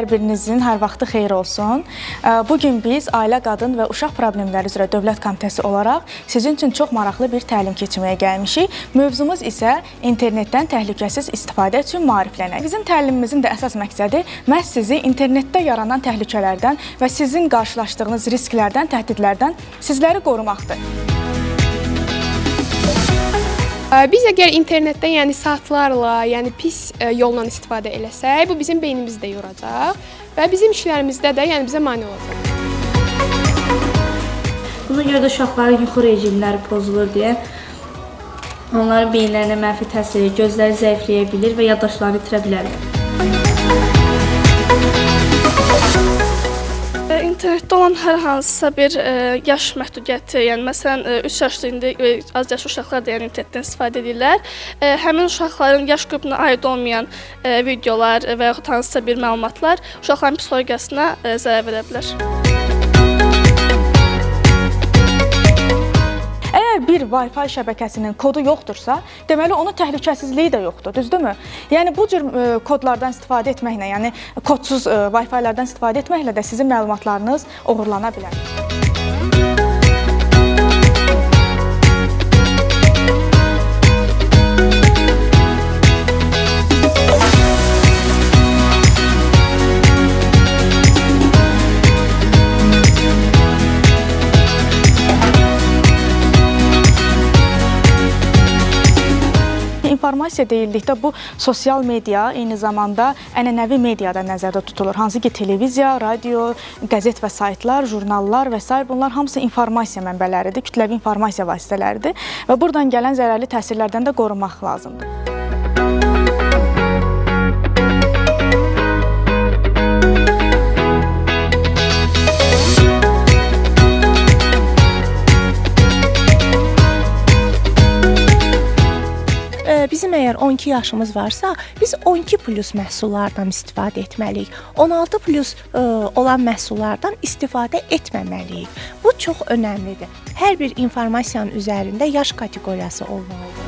Hər birinizin hər vaxtı xeyir olsun. Bugün biz Ailə, Qadın və Uşaq Problemləri üzrə Dövlət Komitəsi olaraq sizin üçün çox maraqlı bir təlim keçirməyə gəlmişik. Mövzumuz isə internetdən təhlükəsiz istifadə üçün maariflənək. Bizim təlimimizin də əsas məqsədi məhz sizi internetdə yaranan təhlükələrdən və sizin qarşılaşdığınız risklərdən, təhdidlərdən sizləri qorumaqdır. Biz əgər internetdən, yəni saatlarla, yəni pis yolla istifadə eləsək, bu bizim beynimizi də yoracaq və bizim işlərimizdə də, yəni bizə mane olacaq. Buna görə də uşaqların yuxu rejimləri pozulur deyə onların beyinlərinə mənfi təsir, gözləri zəifləyə bilir və yaddaşlarını itirə bilərlər. İnternetdə olan hər hansısa bir yaş məhdudiyyəti, yəni məsələn 3 yaşlı indi az yaşlı uşaqlar da yəni internetdən istifadə edirlər. Həmin uşaqların yaş qrupuna aid olmayan videolar və yaxud hansısa bir məlumatlar uşaqların psixologiyasına zərər verə bilər. Əgər bir Wi-Fi şəbəkəsinin kodu yoxdursa, deməli onun təhlükəsizliyi də yoxdur, düzdürmü? Yəni bu cür kodlardan istifadə etməklə, yəni kodsuz Wi-Fi-lərdən istifadə etməklə də sizin məlumatlarınız oğurlana bilər. İnformasiya deyildikdə bu sosial media eyni zamanda ənənəvi mediada nəzərdə tutulur. Hansı ki, televiziya, radio, qəzet və saytlar, jurnallar və s. bunlar hamısı informasiya mənbələridir, kütləvi informasiya vasitələridir və buradan gələn zərərli təsirlərdən də qorunmaq lazımdır. Bizim əgər 12 yaşımız varsa, biz 12+ məhsullardan istifadə etməliyik. 16+ olan məhsullardan istifadə etməməliyik. Bu çox önəmlidir. Hər bir informasiyanın üzərində yaş kateqoriyası olmalıdır.